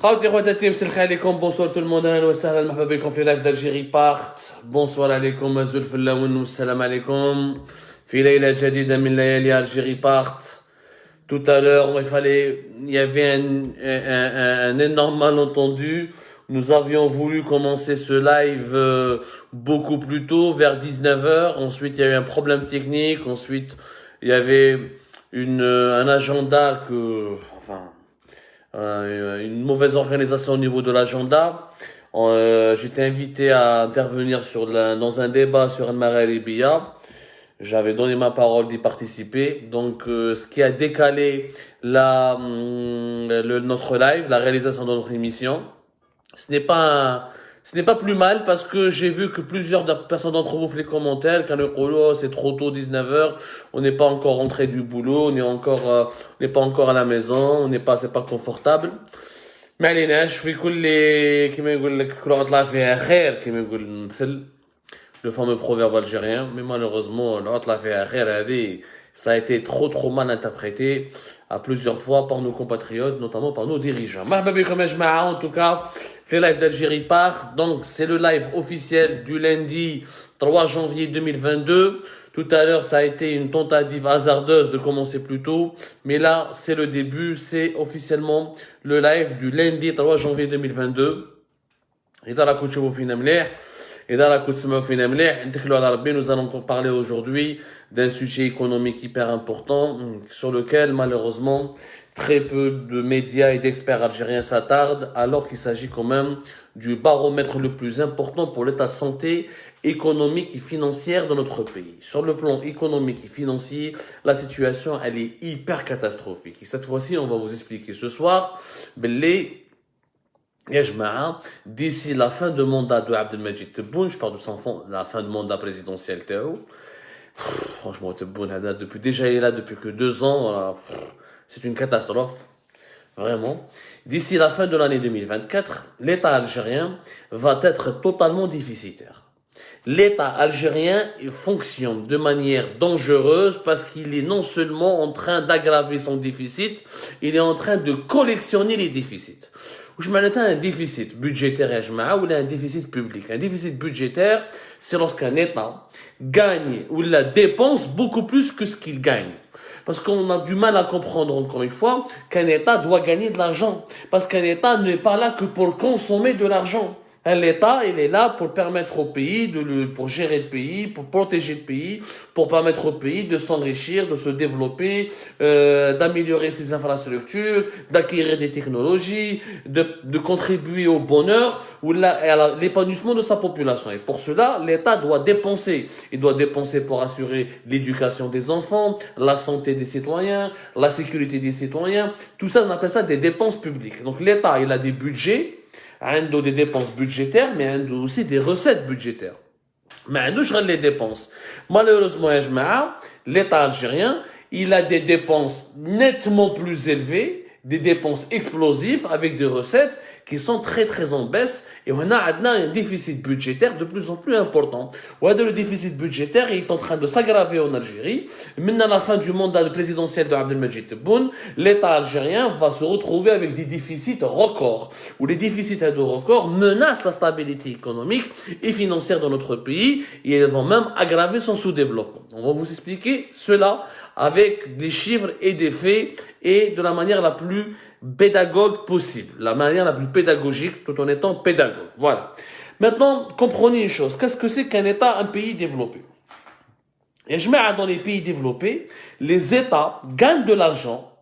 Khawti khawtati msalkha alaikum, bonsoir tout le monde, ahlan wa sahlan, marhaba bikum fi live d'Algérie part. Bonsoir alaikum, azul fillaoun wa salam alaikum. Fi layla jadida min layali Algérie part. Tout à l'heure, il y avait un énorme malentendu. Nous avions voulu commencer ce live beaucoup plus tôt, vers 19h. Ensuite, il y a eu un problème technique. Ensuite, il y avait un agenda une mauvaise organisation au niveau de l'agenda. J'étais invité à intervenir dans un débat sur Al-Marel et Biya. J'avais donné ma parole d'y participer. Donc, ce qui a décalé notre live, la réalisation de notre émission, ce n'est pas plus mal parce que j'ai vu que plusieurs personnes d'entre vous font les commentaires quand c'est trop tôt, 19h, on n'est pas encore rentré du boulot, on n'est pas encore à la maison, c'est pas confortable. ما عليناش في كل كما يقول لك كل عطلة فيها خير كما يقول المثل le fameux proverbe algérien, mais malheureusement العطلة فيها خير هذه ça a été trop mal interprété à plusieurs fois par nos compatriotes, notamment par nos dirigeants. مرحبا بكم يا جماعة, en tout cas le live d'Algérie part. Donc c'est le live officiel du lundi 3 janvier 2022. Tout à l'heure, ça a été une tentative hasardeuse de commencer plus tôt, mais là, c'est le début, c'est officiellement le live du lundi 3 janvier 2022. Et dans la couche au final, et dans la couche au final, nous allons parler aujourd'hui d'un sujet économique hyper important sur lequel, malheureusement, très peu de médias et d'experts algériens s'attardent, alors qu'il s'agit quand même du baromètre le plus important pour l'état de santé économique et financière de notre pays. Sur le plan économique et financier, la situation, elle est hyper catastrophique. Et cette fois-ci, on va vous expliquer ce soir, d'ici la fin de mandat de Abdelmajid Tebboune, je parle de son fond, la fin de mandat présidentiel Théo, franchement, Tebboune, déjà il est là depuis que 2 ans, voilà, c'est une catastrophe. Vraiment. D'ici la fin de l'année 2024, l'État algérien va être totalement déficitaire. L'État algérien fonctionne de manière dangereuse parce qu'il est non seulement en train d'aggraver son déficit, il est en train de collectionner les déficits. Je m'arrête à un déficit budgétaire ou un déficit public. Un déficit budgétaire, c'est lorsqu'un État gagne ou la dépense beaucoup plus que ce qu'il gagne. Parce qu'on a du mal à comprendre, encore une fois, qu'un État doit gagner de l'argent. Parce qu'un État n'est pas là que pour consommer de l'argent. L'État, il est là pour permettre au pays, pour gérer le pays, pour protéger le pays, pour permettre au pays de s'enrichir, de se développer, d'améliorer ses infrastructures, d'acquérir des technologies, de contribuer au bonheur ou à l'épanouissement de sa population. Et pour cela, l'État doit dépenser. Il doit dépenser pour assurer l'éducation des enfants, la santé des citoyens, la sécurité des citoyens. Tout ça, on appelle ça des dépenses publiques. Donc l'État, il a des budgets, des dépenses budgétaires, mais aussi des recettes budgétaires. Mais nous, je les dépenses. Malheureusement, l'État algérien, il a des dépenses nettement plus élevées, des dépenses explosives avec des recettes qui sont très en baisse, et on a un déficit budgétaire de plus en plus important. Le déficit budgétaire est en train de s'aggraver en Algérie. Maintenant, à la fin du mandat présidentiel de Abdelmajid Tebboune, l'État algérien va se retrouver avec des déficits records, où les déficits de records menacent la stabilité économique et financière de notre pays, et elles vont même aggraver son sous-développement. On va vous expliquer cela avec des chiffres et des faits, et de la manière la plus pédagogue possible, la manière la plus pédagogique, tout en étant pédagogue. Voilà. Maintenant, comprenez une chose. Qu'est-ce que c'est qu'un État, un pays développé? Et je mets dans les pays développés, les États gagnent de l'argent.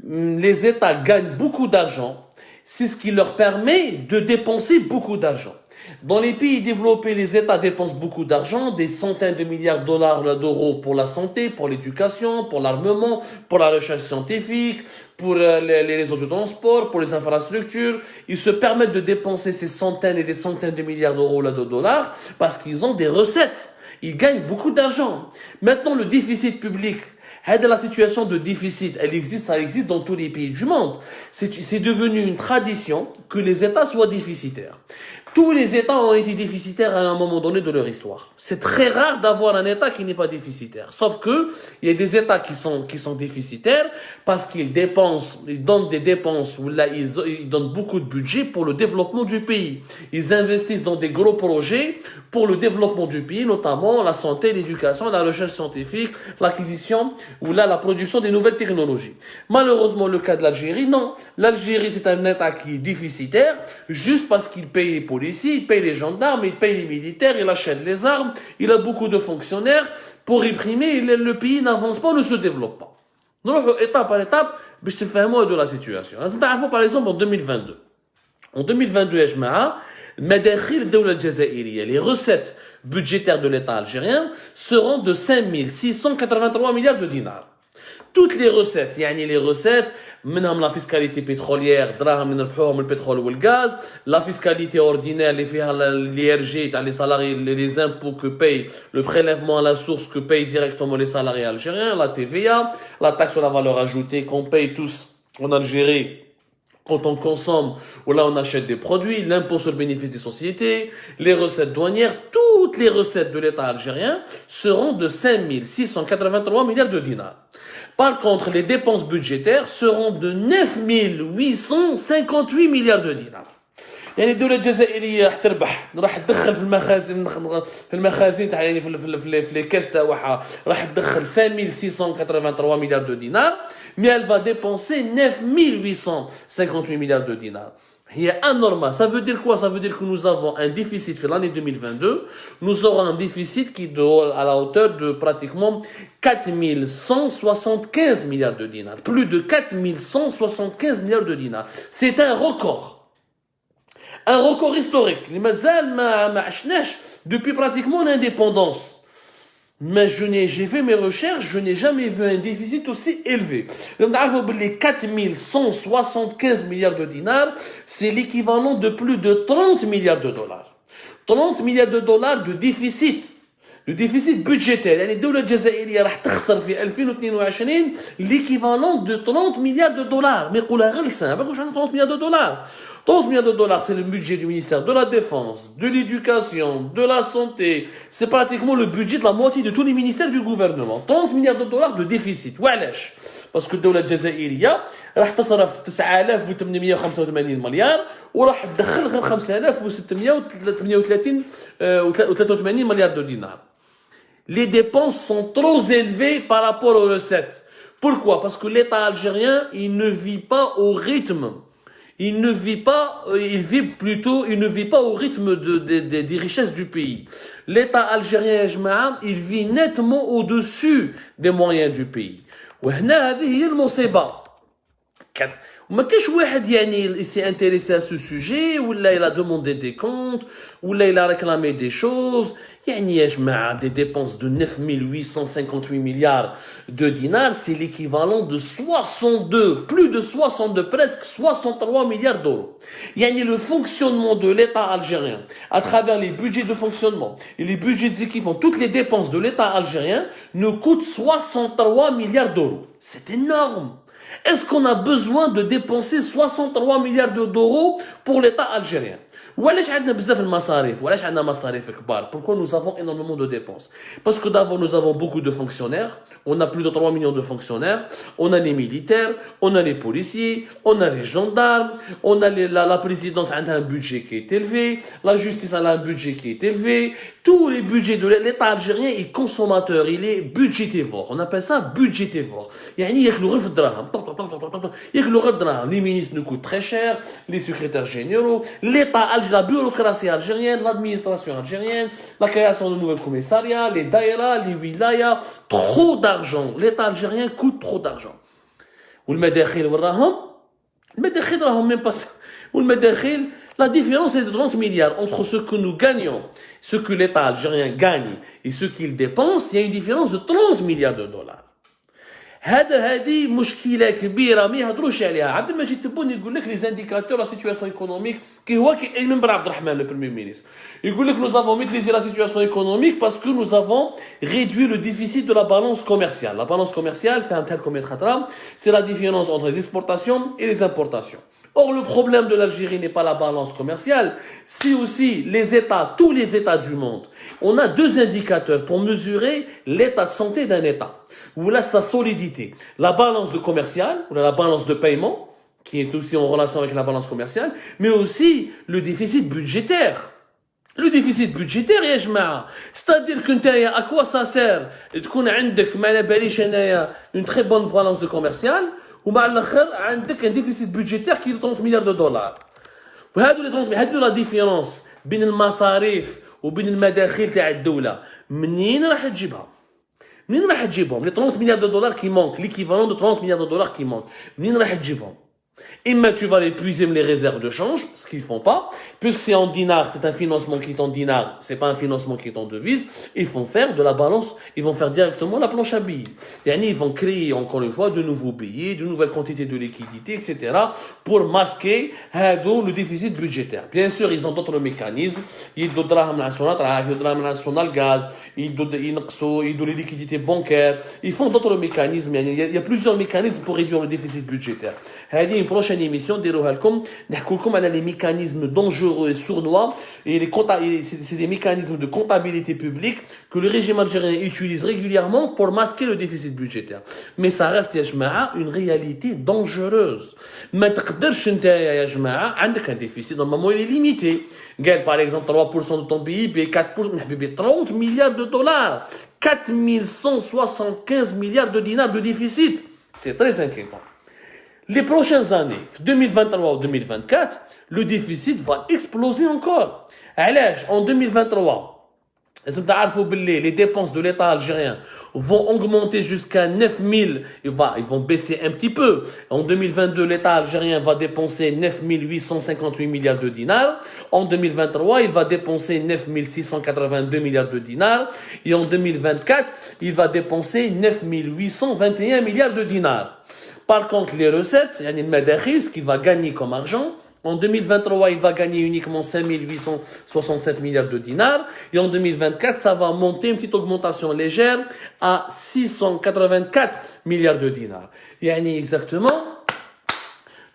Les États gagnent beaucoup d'argent. C'est ce qui leur permet de dépenser beaucoup d'argent. Dans les pays développés, les États dépensent beaucoup d'argent, des centaines de milliards de dollars d'euros pour la santé, pour l'éducation, pour l'armement, pour la recherche scientifique, pour les réseaux de transport, pour les infrastructures. Ils se permettent de dépenser ces centaines et des centaines de milliards d'euros de dollars parce qu'ils ont des recettes. Ils gagnent beaucoup d'argent. Maintenant, le déficit public, la situation de déficit, ça existe dans tous les pays du monde. C'est devenu une tradition que les États soient déficitaires. Tous les États ont été déficitaires à un moment donné de leur histoire. C'est très rare d'avoir un État qui n'est pas déficitaire. Sauf que il y a des États qui sont déficitaires parce qu'ils dépensent, ils donnent des dépenses où là ils donnent beaucoup de budget pour le développement du pays. Ils investissent dans des gros projets pour le développement du pays, notamment la santé, l'éducation, la recherche scientifique, l'acquisition ou là la production des nouvelles technologies. Malheureusement, le cas de l'Algérie, non. L'Algérie, c'est un État qui est déficitaire juste parce qu'il paye les policiers, il paye les gendarmes, il paye les militaires, il achète les armes, il a beaucoup de fonctionnaires pour réprimer, le pays n'avance pas, ne se développe pas. Nous allons étape par étape, je te fais un mot de la situation. Par exemple, en 2022. En 2022, les recettes budgétaires de l'État algérien seront de 5 683 milliards de dinars. Toutes les recettes, les recettes, منهم la fiscalité pétrolière, دراهم من البحور البترول والغاز, la fiscalité ordinaire, les l'IRG, les salariés, les impôts que payent, le prélèvement à la source que payent directement les salariés algériens, la TVA, la taxe sur la valeur ajoutée qu'on paye tous en Algérie quand on consomme ou là on achète des produits, l'impôt sur le bénéfice des sociétés, les recettes douanières, toutes les recettes de l'État algérien seront de 5 683 milliards de dinars. Par contre, les dépenses budgétaires seront de 9 858 milliards de dinars. يعني الدولة الجزائرية راح تربح راح تدخل في المخازن تاع يعني في لي كاس تاعها راح تدخل 5683 milliards de dinars mais elle va dépenser 9858 milliards de dinars. Il est anormal. Ça veut dire quoi? Ça veut dire que nous avons un déficit pour l'année 2022. Nous aurons un déficit qui est à la hauteur de pratiquement 4175 milliards de dinars. Plus de 4175 milliards de dinars. C'est un record. Un record historique. Depuis pratiquement l'indépendance. Mais j'ai fait mes recherches, je n'ai jamais vu un déficit aussi élevé. Les 4175 milliards de dinars, c'est l'équivalent de plus de 30 milliards de dollars. 30 milliards de dollars de déficit. Le déficit budgétaire. يعني الدولة الجزائرية راح تخسر في 2022 l'équivalent de 30 milliards de dollars. Mais يقولها غير لسان، باش 30 milliards de dollars. 30 milliards de dollars, c'est le budget du ministère de la Défense, de l'Éducation, de la Santé. C'est pratiquement le budget de la moitié de tous les ministères du gouvernement. 30 milliards de dollars de déficit. وعلاش؟ parce que الدولة الجزائرية راح تصرف 9885 مليار وراح تدخل غير 5638 مليار de dinars. Les dépenses sont trop élevées par rapport aux recettes. Pourquoi? Parce que l'État algérien, il ne vit pas au rythme. Il ne vit pas au rythme des richesses du pays. L'État algérien, il vit nettement au-dessus des moyens du pays. وهنا هذه هي المصيبة. وما كاش واحد il s'est intéressé à ce sujet ولا il a demandé des comptes ولا il a réclamé des choses. يا جماعة des dépenses de 9 858 milliards de dinars, c'est l'équivalent de 62, plus de 62, presque 63 milliards d'euros. Le fonctionnement de l'État algérien, à travers les budgets de fonctionnement et les budgets d'équipement, toutes les dépenses de l'État algérien nous coûtent 63 milliards d'euros. C'est énorme. Est-ce qu'on a besoin de dépenser 63 milliards d'euros pour l'État algérien? وعلاش عندنا بزاف المصاريف وعلاش عندنا مصاريف كبار? Pourquoi nous avons énormément de dépenses? Parce que d'abord nous avons beaucoup de fonctionnaires, on a plus de 3 millions de fonctionnaires, on a les militaires, on a les policiers, on a les gendarmes, on a la présidence a un budget qui est élevé, la justice a un budget qui est élevé, tous les budgets de l'État algérien est consommateur, il est budgétivore. On appelle ça budgétivore. يعني ياكلوا غير في الدراهم. ياكلوا غير الدراهم. Les ministres nous coûtent très cher, les secrétaires généraux, l'État algérien, la bureaucratie algérienne, l'administration algérienne, la création de nouveaux commissariats, les daïras, les wilayas, trop d'argent. L'État algérien coûte trop d'argent. والمداخيل وراهم المداخيل راهم même pas. والمداخيل la différence est de 30 milliards entre ce que nous gagnons, ce que l'État algérien gagne et ce qu'il dépense. Il y a une différence de 30 milliards de dollars. هذه مشكله كبيره ما يهضروش عليها. عبد المجيد تبون يقول لك لي زانديكاتور لا سيتواسيون ايكونوميك كي هو من بن عبد الرحمن لو بريمير مينيستر يقول لك nous avons maîtrisé la situation économique parce que nous avons réduit le déficit de la balance commerciale. La balance commerciale فهمتها لكم يا خطره c'est la différence entre les exportations et les importations. Or, le problème de l'Algérie n'est pas la balance commerciale, c'est aussi les États, tous les États du monde. On a deux indicateurs pour mesurer l'état de santé d'un État, ou là sa solidité. La balance de commerciale, ou la balance de paiement, qui est aussi en relation avec la balance commerciale, mais aussi le déficit budgétaire. Le déficit budgétaire, يا جماعة. C'est-à-dire que à quoi ça sert تكون عندك ما على باليش انايا une très bonne balance de commerciale ومع الاخر عندك ان ديفيسيت بودجيتير كي 30 مليار دولار. وهادو لي 30 هادو لا ديفيرونس بين المصاريف وبين المداخيل تاع الدوله منين راح تجيبها؟ منين راح تجيبهم؟ لي 30 مليار دولار كي مونك ليكيفالون دو 30 مليار دولار كي مونك منين راح تجيبهم؟ Imma tu vas les puiser les réserves de change, ce qu'ils font pas, puisque c'est en dinars, c'est un financement qui est en dinars, c'est pas un financement qui est en devise, ils vont faire de la balance, ils vont faire directement la planche à billets. Ils vont créer encore une fois de nouveaux billets, de nouvelles quantités de liquidités, etc. pour masquer le déficit budgétaire. Bien sûr, ils ont d'autres mécanismes, ils donnent national gaz, ils donnent les liquidités bancaires, ils font d'autres mécanismes, il y a plusieurs mécanismes pour réduire le déficit budgétaire. Une prochaine émission نديروها لكم نحكوا لكم على les mécanismes dangereux et sournois et c'est des mécanismes de comptabilité publique que le régime algérien utilise régulièrement pour masquer le déficit budgétaire. Mais ça reste يا جماعة une réalité dangereuse. ما تقدرش انت يا جماعة عندك un déficit normalement il est limité. قال par exemple 3% de ton PIB 4% حبيبي 30 milliards de dollars 4175 milliards de dinars de déficit. C'est très inquiétant. Les prochaines années, 2023 ou 2024, le déficit va exploser encore. En 2023, les dépenses de l'État algérien vont augmenter jusqu'à 9 000, ils vont baisser un petit peu. En 2022, l'État algérien va dépenser 9 858 milliards de dinars. En 2023, il va dépenser 9 682 milliards de dinars. Et en 2024, il va dépenser 9 821 milliards de dinars. Par contre, les recettes, ce qu'il va gagner comme argent, en 2023, il va gagner uniquement 5 867 milliards de dinars. Et en 2024, ça va monter une petite augmentation légère à 684 milliards de dinars. Exactement,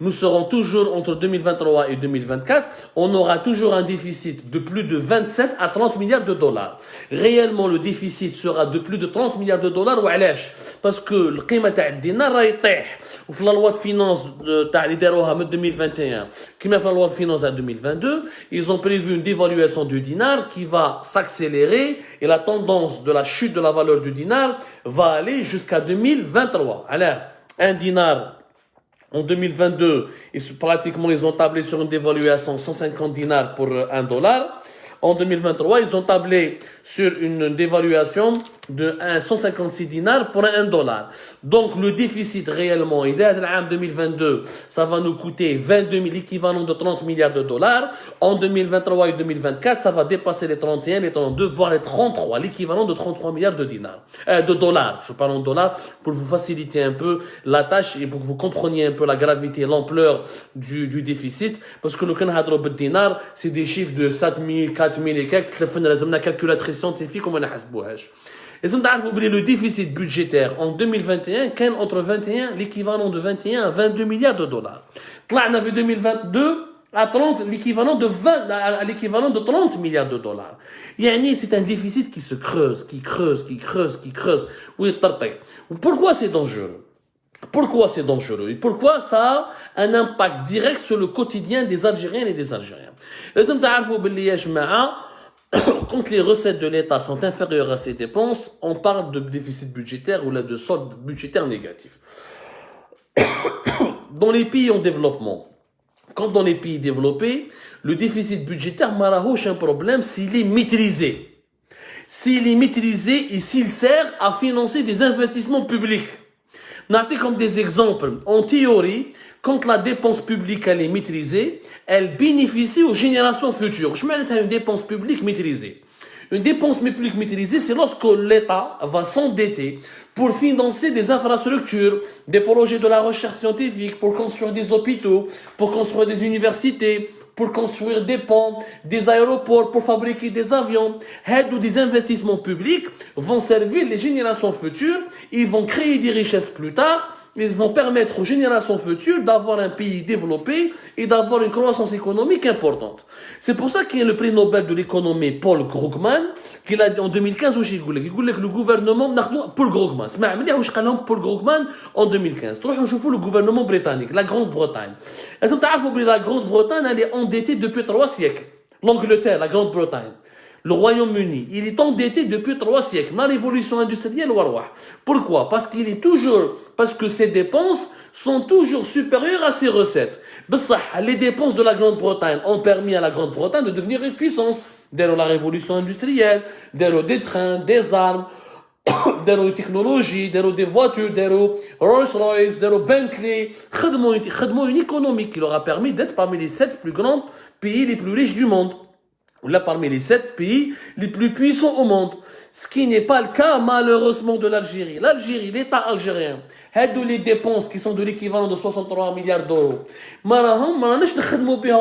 nous serons toujours entre 2023 et 2024, on aura toujours un déficit de plus de 27 à 30 milliards de dollars. Réellement, le déficit sera de plus de 30 milliards de dollars. Parce que le قيمة تاع الدينار راه يطيح. وفي la loi de finance تاع اللي داروها من 2021 كما في la loi de finance à 2022, ils ont prévu une dévaluation du dinar qui va s'accélérer et la tendance de la chute de la valeur du dinar va aller jusqu'à 2023. Alors, un dinar en 2022, pratiquement, ils ont tablé sur une dévaluation 150 dinars pour $1. En 2023, ils ont tablé sur une dévaluation de 156 dinars pour $1. Donc, le déficit réellement, il est en 2022, ça va nous coûter 22 000, l'équivalent de 30 milliards de dollars. En 2023 et 2024, ça va dépasser les 31, les 32, voire les 33, l'équivalent de 33 milliards de dinars, de dollars. Je parle en dollars pour vous faciliter un peu la tâche et pour que vous compreniez un peu la gravité et l'ampleur du déficit. Parce que le canadro de dinar, c'est des chiffres de 7 000, 4 000 et quelques. La calculatrice scientifique, comme on a et le déficit budgétaire en 2021, qu'un entre 21, l'équivalent de 21 à 22 milliards de dollars. Là, on avait 2022 à 30, l'équivalent de 20, à l'équivalent de 30 milliards de dollars. C'est un déficit qui se creuse, qui creuse. Oui, pourquoi c'est dangereux? Pourquoi c'est dangereux? Et pourquoi ça a un impact direct sur le quotidien des Algériennes et des Algériens? Quand les recettes de l'État sont inférieures à ses dépenses, on parle de déficit budgétaire ou là de solde budgétaire négatif. Dans les pays en développement, quand dans les pays développés, le déficit budgétaire mararouche un problème s'il est maîtrisé. S'il est maîtrisé et s'il sert à financer des investissements publics. Notez comme des exemples. En théorie, quand la dépense publique elle est maîtrisée, elle bénéficie aux générations futures. Je mets une dépense publique maîtrisée. Une dépense publique maîtrisée, c'est lorsque l'État va s'endetter pour financer des infrastructures, des projets de la recherche scientifique, pour construire des hôpitaux, pour construire des universités, pour construire des ponts, des aéroports, pour fabriquer des avions. Ou des investissements publics vont servir les générations futures, ils vont créer des richesses plus tard, ils vont permettre aux générations futures d'avoir un pays développé et d'avoir une croissance économique importante. C'est pour ça qu'il y a le prix Nobel de l'économie Paul Krugman, qu'il a dit en 2015, il dit que le gouvernement, Paul Krugman, Paul Krugman en 2015. Le gouvernement britannique, la Grande-Bretagne. La Grande-Bretagne, elle est endettée depuis 3 siècles. L'Angleterre, la Grande-Bretagne. Le Royaume-Uni, il est endetté depuis 3 siècles. Dans la révolution industrielle, pourquoi? Parce que ses dépenses sont toujours supérieures à ses recettes. Les dépenses de la Grande-Bretagne ont permis à la Grande-Bretagne de devenir une puissance. Dès la révolution industrielle, dès des trains, des armes, des technologies, des voitures, des Rolls-Royce, des Bentley, une économie qui leur a permis d'être parmi les 7 plus grands pays les plus riches du monde. Là, parmi les 7 pays les plus puissants au monde. Ce qui n'est pas le cas, malheureusement, de l'Algérie. L'Algérie, l'État algérien, a les dépenses qui sont de l'équivalent de 63 milliards d'euros.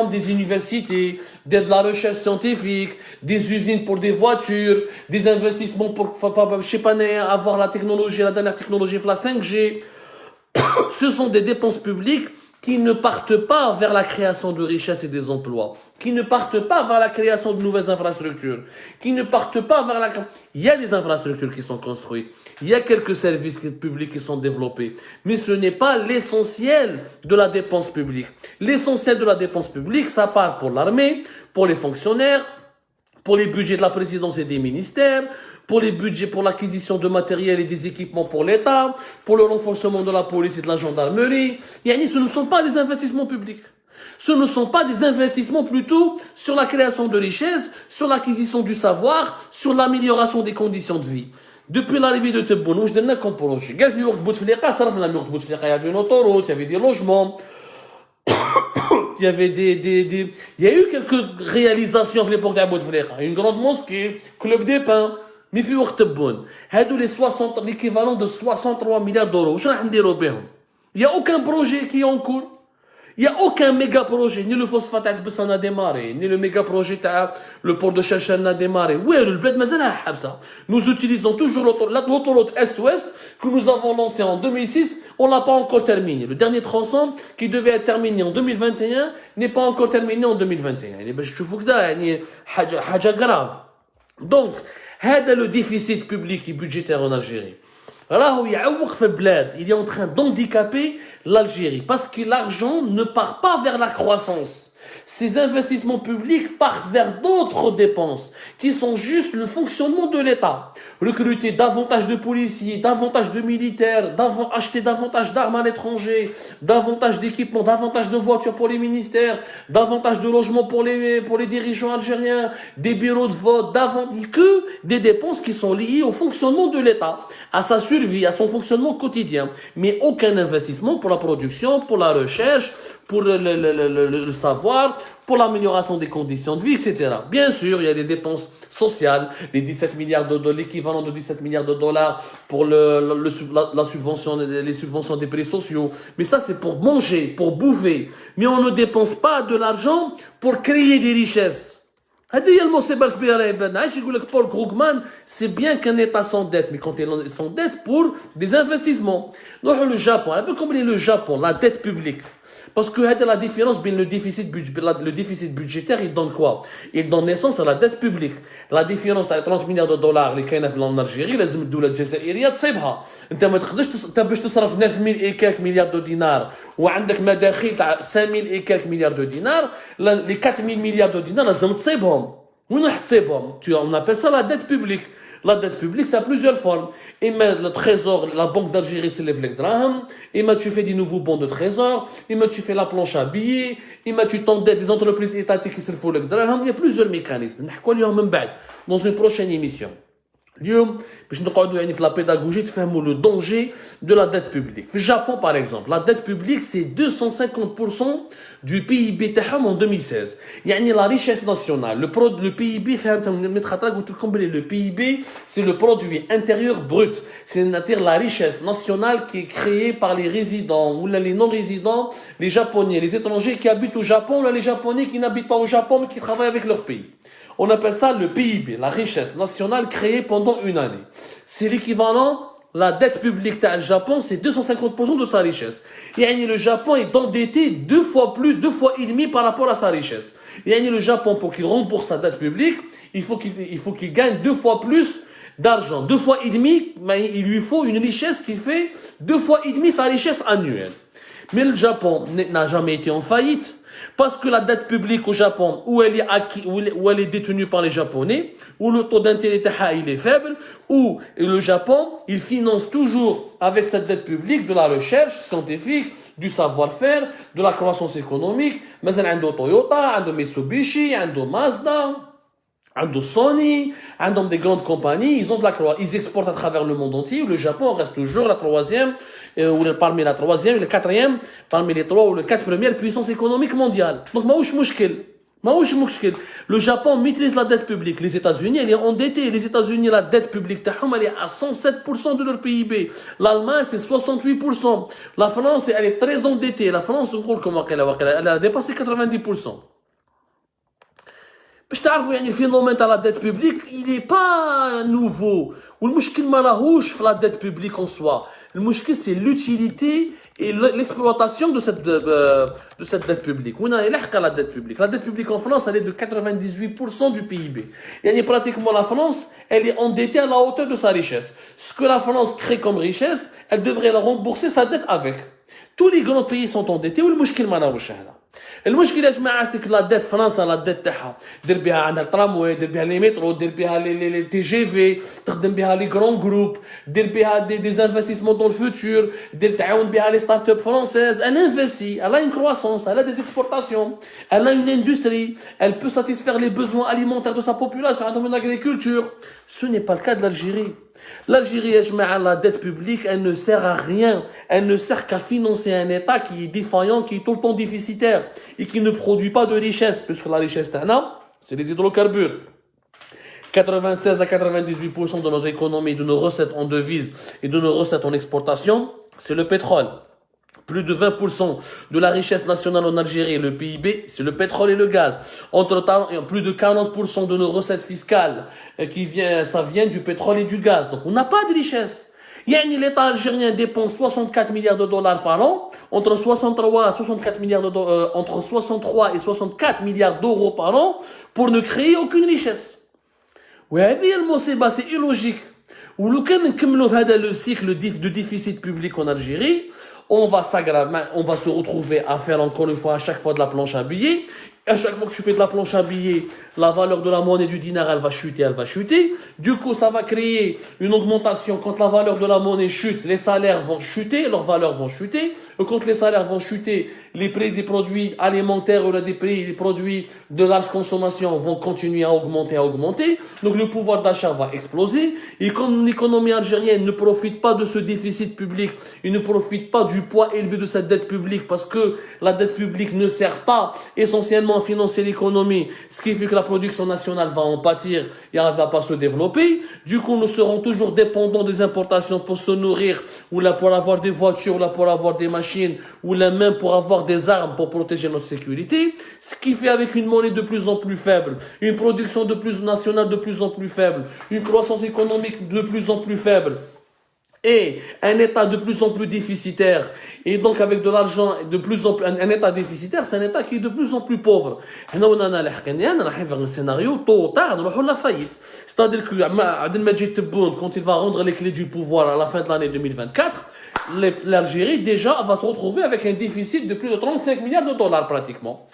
Des universités, de la recherche scientifique, des usines pour des voitures, des investissements pour, je sais pas, avoir la technologie, la dernière technologie, la 5G. Ce sont des dépenses publiques qui ne partent pas vers la création de richesses et des emplois, qui ne partent pas vers la création de nouvelles infrastructures, qui ne partent pas vers la... Il y a des infrastructures qui sont construites, il y a quelques services publics qui sont développés, mais ce n'est pas l'essentiel de la dépense publique. L'essentiel de la dépense publique, ça part pour l'armée, pour les fonctionnaires, pour les budgets de la présidence et des ministères, pour les budgets pour l'acquisition de matériel et des équipements pour l'État, pour le renforcement de la police et de la gendarmerie. Ce ne sont pas des investissements publics. Ce ne sont pas des investissements plutôt sur la création de richesses, sur l'acquisition du savoir, sur l'amélioration des conditions de vie. Depuis l'arrivée de Tebboune, je donne comme projet. Il y avait une autoroute, il y avait des logements. Il y avait il y a eu quelques réalisations à l'époque de une grande mosquée, club des pins, mais في وقت تبون هادو les 60 l'équivalent de 63 milliards d'euros. Il y a aucun projet qui est en cours. Il y a aucun méga projet, ni le phosphate à Tbessa n'a démarré, ni le méga projet le port de Chachel n'a démarré. Oui, le bled mazala habsa. Nous utilisons toujours l'autoroute Est-Ouest que nous avons lancée en 2006, on l'a pas encore terminé. Le dernier tronçon qui devait être terminé en 2021 n'est pas encore terminé en 2021. Je vous dis, c'est grave. Donc, هذا le déficit public et budgétaire en Algérie. Il est en train d'handicaper l'Algérie parce que l'argent ne part pas vers la croissance. Ces investissements publics partent vers d'autres dépenses qui sont juste le fonctionnement de l'État. Recruter davantage de policiers, davantage de militaires, acheter davantage d'armes à l'étranger, davantage d'équipements, davantage de voitures pour les ministères, davantage de logements pour les dirigeants algériens, des bureaux de vote, que des dépenses qui sont liées au fonctionnement de l'État, à sa survie, à son fonctionnement quotidien. Mais aucun investissement pour la production, pour la recherche, pour le savoir, pour l'amélioration des conditions de vie, etc. Bien sûr, il y a des dépenses sociales, les 17 milliards l'équivalent de 17 milliards de dollars pour la subvention, les subventions des prix sociaux. Mais ça, c'est pour manger, pour bouffer. Mais on ne dépense pas de l'argent pour créer des richesses. Paul Krugman, c'est bien qu'un État s'endette, mais quand il s'endette pour des investissements. Donc le Japon, un peu comme le Japon, la dette publique. Parce que la différence entre le déficit budgétaire, il donne quoi? Il donne naissance à la dette publique. La différence entre les 30 milliards de dollars اللي كاينه في الجزائر لازم الدولة الجزائرية تصيبها. انت ما تقدرش باش تصرف 9000 et quelques milliards de dinars وعندك مداخيل تاع 5000 et quelques milliards de dinars, les 4000 milliards de dinars لازم تصيبهم. وين راح تصيبهم؟ On appelle ça la dette publique. La dette publique, ça a plusieurs formes. Et le trésor, la banque d'Algérie, c'est les drahams. Et tu fais des nouveaux bons de trésor. Et tu fais la planche à billets. Et tu t'endettes des entreprises étatiques qui se font les drahams. Il y a plusieurs mécanismes. Dans une prochaine émission. اليوم باش نقعدوا يعني في la pédagogie تفهموا le danger de la dette publique. في Japon par exemple, la dette publique c'est 250% du PIB تاعهم en 2016. يعني la richesse nationale, le PIB فهمتهم من خاطر قلت لكم بلي le PIB c'est le produit intérieur brut. C'est-à-dire la richesse nationale qui est créée par les résidents ou les non-résidents, les Japonais, les étrangers qui habitent au Japon ou les Japonais qui n'habitent pas au Japon mais qui travaillent avec leur pays. On appelle ça le PIB, la richesse nationale créée pendant une année. C'est l'équivalent, la dette publique du Japon, c'est 250% de sa richesse. Et le Japon est endetté 2 fois et demi par rapport à sa richesse. Et le Japon, pour qu'il rembourse sa dette publique, il faut qu'il gagne 2 fois plus d'argent. 2 fois et demi, mais il lui faut une richesse qui fait 2 fois et demi sa richesse annuelle. Mais le Japon n'a jamais été en faillite. Parce que la dette publique au Japon, où elle est détenue par les Japonais, où le taux d'intérêt il est faible, où le Japon, il finance toujours avec cette dette publique de la recherche scientifique, du savoir-faire, de la croissance économique. Mais il y a Toyota, il y a Mitsubishi, il y a Mazda, il y a Sony, il y a des grandes compagnies, ils ont de la croissance, ils exportent à travers le monde entier. Le Japon reste toujours la troisième, ou parmi la troisième et le quatrième, parmi les 3 ou les 4 premières puissances économiques mondiales. Donc, le Japon maîtrise la dette publique. Les États-Unis, elle est endettée. Les États-Unis, la dette publique, elle est à 107% de leur PIB. L'Allemagne, c'est 68%. La France, elle est très endettée. La France, elle a dépassé 90%. باش تعرفوا يعني الفينومين تاع لا ديت بوبليك il est pas nouveau والمشكل ما راهوش في لا ديت بوبليك en soi. المشكل c'est l'utilité et l'exploitation de cette dette publique. وين راهي لاحقه la dette publique. La dette publique en France elle est de 98% du PIB. يعني pratiquement la France elle est endettée à la hauteur de sa richesse. Ce que la France crée comme richesse, elle devrait la rembourser sa dette avec. Tous les grands pays sont endettés والمشكل ما راهوش هذا. المشكله يا جماعه سيك لا ديت فرنسا لا ديت تاعها دير بها عندها الترامواي دير بها لي مترو دير بها لي تي جي في تخدم بها لي غران جروب دير بها دي انفستيسمون دون الفوتور دير تعاون بها لي ستارت اب فرونسيز elle investit elle a une croissance elle a des exportations elle a une industrie elle peut satisfaire les besoins alimentaires de sa population dans une agriculture. Ce n'est pas le cas de l'Algérie. L'Algérie, la dette publique, elle ne sert à rien. Elle ne sert qu'à financer un État qui est défaillant, qui est tout le temps déficitaire et qui ne produit pas de richesse, puisque la richesse, c'est les hydrocarbures. 96 à 98% de notre économie, de nos recettes en devises et de nos recettes en exportation, c'est le pétrole. Plus de 20% de la richesse nationale en Algérie, le PIB, c'est le pétrole et le gaz. Entre-temps, plus de 40% de nos recettes fiscales ça vient du pétrole et du gaz. Donc, on n'a pas de richesse. L'État algérien dépense 64 milliards de dollars par an, entre 63 et 64 milliards d'euros par an pour ne créer aucune richesse. C'est illogique. Ou le cycle de déficit public en Algérie, on va se retrouver à faire encore une fois à chaque fois de la planche à billets. À chaque fois que tu fais de la planche à billets, la valeur de la monnaie du dinar, elle va chuter. Du coup, ça va créer une augmentation. Quand la valeur de la monnaie chute, les salaires vont chuter, leurs valeurs vont chuter. Et quand les salaires vont chuter, les prix des produits alimentaires ou des produits de large consommation vont continuer à augmenter. Donc, le pouvoir d'achat va exploser. Et comme l'économie algérienne ne profite pas de ce déficit public, il ne profite pas du poids élevé de cette dette publique parce que la dette publique ne sert pas essentiellement à financer l'économie, ce qui fait que la production nationale va en pâtir et elle ne va pas se développer. Du coup, nous serons toujours dépendants des importations pour se nourrir, ou là pour avoir des voitures, ou là pour avoir des machines, ou là même pour avoir des armes pour protéger notre sécurité. Ce qui fait avec une monnaie de plus en plus faible, une production nationale de plus en plus faible, une croissance économique de plus en plus faible, et un État de plus en plus déficitaire, et donc avec de l'argent de plus en plus, un État déficitaire, c'est un État qui est de plus en plus pauvre. On a un scénario, tôt ou tard, on va la faillite. C'est-à-dire que Abdelmajid Tebboune, quand il va rendre les clés du pouvoir à la fin de l'année 2024, l'Algérie déjà va se retrouver avec un déficit de plus de 35 milliards de dollars pratiquement.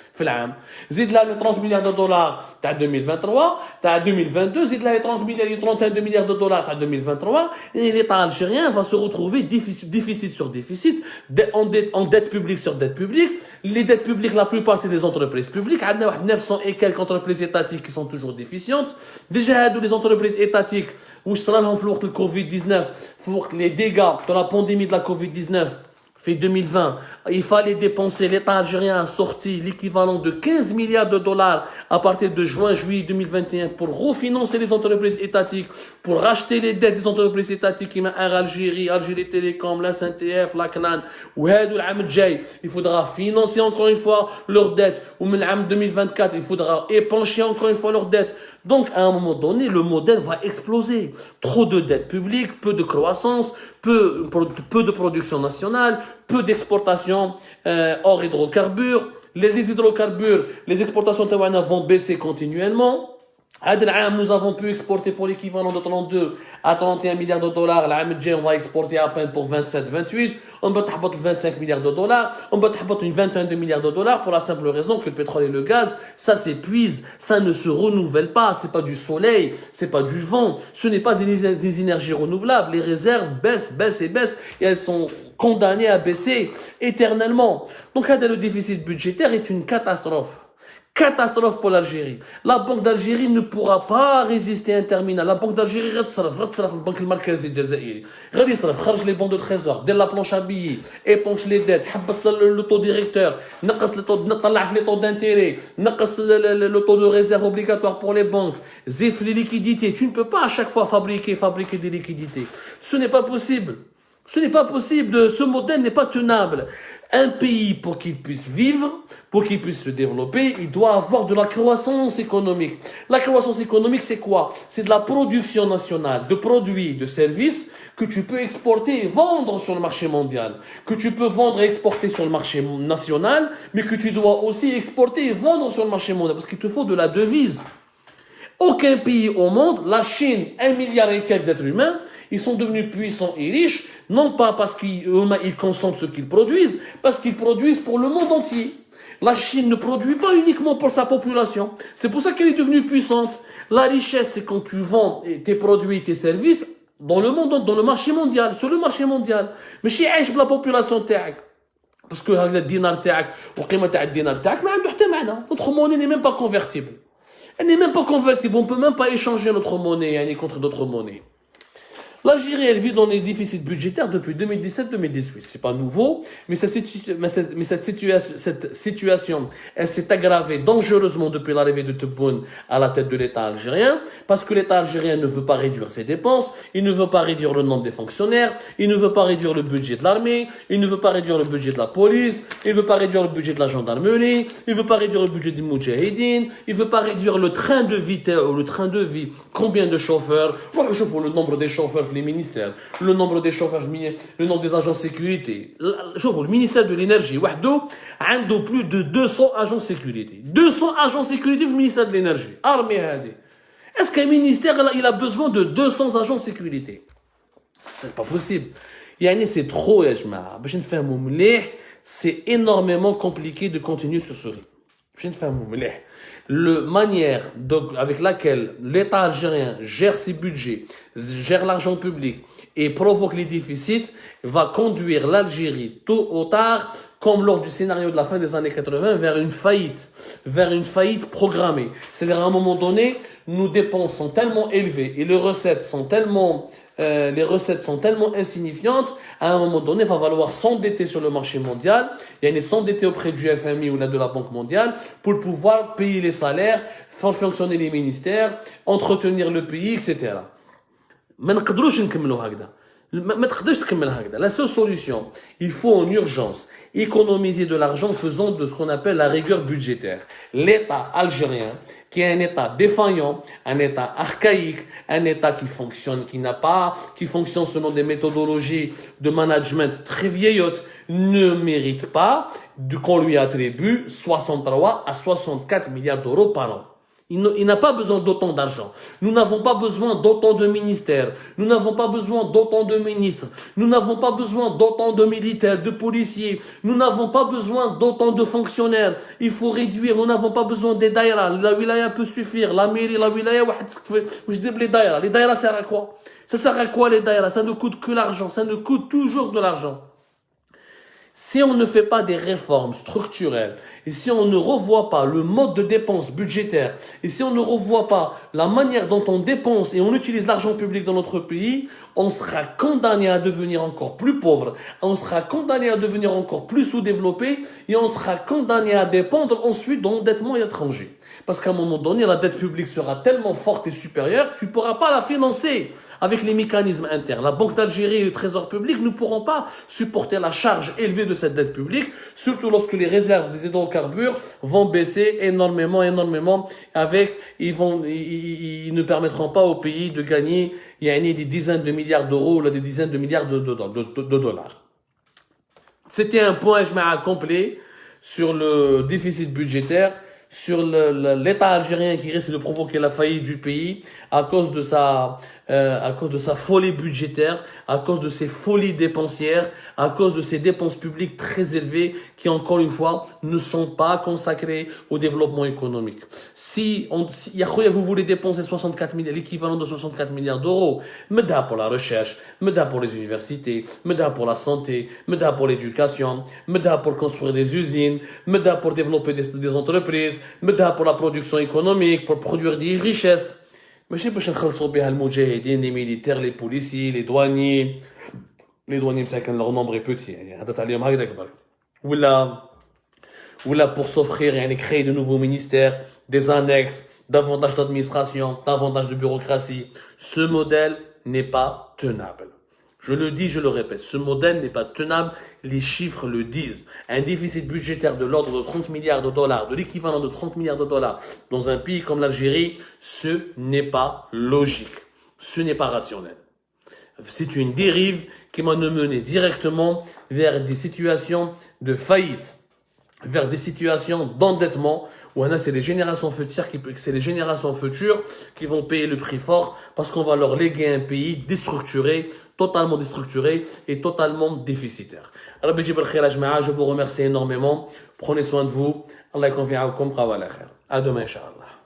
Zid là le 30 milliards de dollars t'as 2023, t'as 2022, zid là les 31 milliards de dollars t'as 2023, et l'État algérien algérien va se retrouver déficit sur déficit, en dette publique sur dette publique. Les dettes publiques, la plupart, c'est des entreprises publiques. Il y a 900 et quelques entreprises étatiques qui sont toujours déficientes. Déjà, les entreprises étatiques, où je serai là, le Covid-19, les dégâts de la pandémie de la Covid-19, fait 2020, il fallait dépenser, l'État algérien a sorti l'équivalent de 15 milliards de dollars à partir de juillet 2021 pour refinancer les entreprises étatiques, pour racheter les dettes des entreprises étatiques, qui Air Algérie, Algérie Télécom, la SNTF, la CNAN, ou il faudra financer encore une fois leurs dettes, ou en 2024, il faudra épancher encore une fois leurs dettes. Donc, à un moment donné, le modèle va exploser. Trop de dettes publiques, peu de croissance, peu de production nationale, peu d'exportation hors hydrocarbures. Les hydrocarbures, les exportations taïwanaises vont baisser continuellement. Nous avons pu exporter pour l'équivalent de 32 à 31 milliards de dollars. On va exporter à peine pour 27, 28. On va taper 25 milliards de dollars. On va taper une vingtaine de milliards de dollars pour la simple raison que le pétrole et le gaz, ça s'épuise, ça ne se renouvelle pas. C'est pas du soleil, c'est pas du vent. Ce n'est pas des énergies renouvelables. Les réserves baissent et elles sont condamnées à baisser éternellement. Donc, le déficit budgétaire est une catastrophe. Catastrophe pour l'Algérie. La Banque d'Algérie ne pourra pas résister interminable. La Banque d'Algérie غتصرف البنك المركزي الجزائري. غير يصرف خرج les bons de trésor, دير la planche à billets, éponge les dettes, حبط le taux directeur, نقص le taux, نطلع في les taux d'intérêt, نقص le taux de réserve obligatoire pour les banques, زيد في les liquidités. Tu ne peux pas à chaque fois fabriquer des liquidités. Ce n'est pas possible. Ce n'est pas possible, ce modèle n'est pas tenable. Un pays, pour qu'il puisse vivre, pour qu'il puisse se développer, il doit avoir de la croissance économique. La croissance économique, c'est quoi? C'est de la production nationale de produits, de services que tu peux exporter et vendre sur le marché mondial. Que tu peux vendre et exporter sur le marché national, mais que tu dois aussi exporter et vendre sur le marché mondial, parce qu'il te faut de la devise. Aucun pays au monde, la Chine, 1 milliard et quelques d'êtres humains, ils sont devenus puissants et riches, non pas parce qu'ils consomment ce qu'ils produisent, parce qu'ils produisent pour le monde entier. La Chine ne produit pas uniquement pour sa population. C'est pour ça qu'elle est devenue puissante. La richesse, c'est quand tu vends tes produits, tes services dans le monde, dans le marché mondial, sur le marché mondial. Mais si tu la population تاعك, parce que le dinar تاعك والقيمة تاع الدينار تاعك ما عنده حتى معنى. Notre monnaie n'est même pas convertible. Elle n'est même pas convertible. On ne peut même pas échanger notre monnaie contre d'autres monnaies. L'Algérie, elle vit dans les déficits budgétaires depuis 2017-2018. C'est pas nouveau, mais cette situation, elle s'est aggravée dangereusement depuis l'arrivée de Tebboune à la tête de l'État algérien, parce que l'État algérien ne veut pas réduire ses dépenses, il ne veut pas réduire le nombre des fonctionnaires, il ne veut pas réduire le budget de l'armée, il ne veut pas réduire le budget de la police, il ne veut pas réduire le budget de la gendarmerie, il ne veut pas réduire le budget des moudjahidines, il ne veut pas réduire le train de vie, combien de chauffeurs, je vois le nombre des chauffeurs, les ministères, le nombre des chauffeurs, le nombre des agents de sécurité. Je vois le ministère de l'énergie, a plus de 200 agents de sécurité. 200 agents de sécurité au ministère de l'énergie. Armée. Est-ce qu'un ministère il a besoin de 200 agents de sécurité? C'est pas possible. C'est trop, c'est énormément compliqué de continuer sur ce rythme. La manière avec laquelle l'État algérien gère ses budgets, gère l'argent public et provoque les déficits va conduire l'Algérie tôt ou tard, comme lors du scénario de la fin des années 80, vers une faillite programmée. C'est-à-dire à un moment donné, nos dépenses sont tellement élevées et les recettes sont tellement insignifiantes, à un moment donné, il va falloir s'endetter sur le marché mondial, s'endetter auprès du FMI ou de la Banque mondiale pour pouvoir payer les salaires, faire fonctionner les ministères, entretenir le pays, etc. La seule solution, il faut en urgence économiser de l'argent faisant de ce qu'on appelle la rigueur budgétaire. L'État algérien, qui est un État défaillant, un État archaïque, un État qui fonctionne selon des méthodologies de management très vieillottes, ne mérite pas qu'on lui attribue 63 à 64 milliards d'euros par an. Il n'a pas besoin d'autant d'argent. Nous n'avons pas besoin d'autant de ministères. Nous n'avons pas besoin d'autant de ministres. Nous n'avons pas besoin d'autant de militaires, de policiers. Nous n'avons pas besoin d'autant de fonctionnaires. Il faut réduire. Nous n'avons pas besoin des daïras. La wilaya peut suffire. La mairie, la wilaya, je dis les daïras. Les daïras, ça sert à quoi? Ça sert à quoi les daïras? Ça ne coûte que l'argent. Ça ne coûte toujours de l'argent. Si on ne fait pas des réformes structurelles, et si on ne revoit pas le mode de dépense budgétaire, et si on ne revoit pas la manière dont on dépense et on utilise l'argent public dans notre pays, on sera condamné à devenir encore plus pauvre, on sera condamné à devenir encore plus sous-développé, et on sera condamné à dépendre ensuite d'endettement étranger. Parce qu'à un moment donné, la dette publique sera tellement forte et supérieure que tu ne pourras pas la financer avec les mécanismes internes. La Banque d'Algérie et le Trésor public ne pourront pas supporter la charge élevée de cette dette publique, surtout lorsque les réserves des hydrocarbures vont baisser énormément, ils ne permettront pas au pays de gagner des dizaines de milliards d'euros ou des dizaines de milliards de dollars. C'était un point complet sur le déficit budgétaire, sur l'État algérien qui risque de provoquer la faillite du pays à cause de sa folie budgétaire, à cause de ses folies dépensières, à cause de ses dépenses publiques très élevées qui, encore une fois, ne sont pas consacrées au développement économique. Si vous voulez dépenser 64 milliards, l'équivalent de 64 milliards d'euros, meda pour la recherche, meda pour les universités, meda pour la santé, meda pour l'éducation, meda pour construire des usines, meda pour développer des entreprises, meda pour la production économique, pour produire des richesses. ماشي باش نخلصوا بها المجاهدين les militaires les policiers les douaniers مساكن leur nombre est petit يعني هضرت عليهم هكذاك برك ولا pour s'offrir créer de nouveaux ministères des annexes davantage d'administration davantage de bureaucratie. Ce modèle n'est pas tenable. Je le dis, je le répète, ce modèle n'est pas tenable, les chiffres le disent. Un déficit budgétaire de l'ordre de 30 milliards de dollars, de l'équivalent de 30 milliards de dollars dans un pays comme l'Algérie, ce n'est pas logique, ce n'est pas rationnel. C'est une dérive qui m'a mené directement vers des situations de faillite, vers des situations d'endettement, où c'est les générations futures qui vont payer le prix fort parce qu'on va leur léguer un pays déstructuré, totalement déstructuré et totalement déficitaire. Alors, je vous remercie énormément. Prenez soin de vous. Allah convient à vous. À demain, Inch'Allah.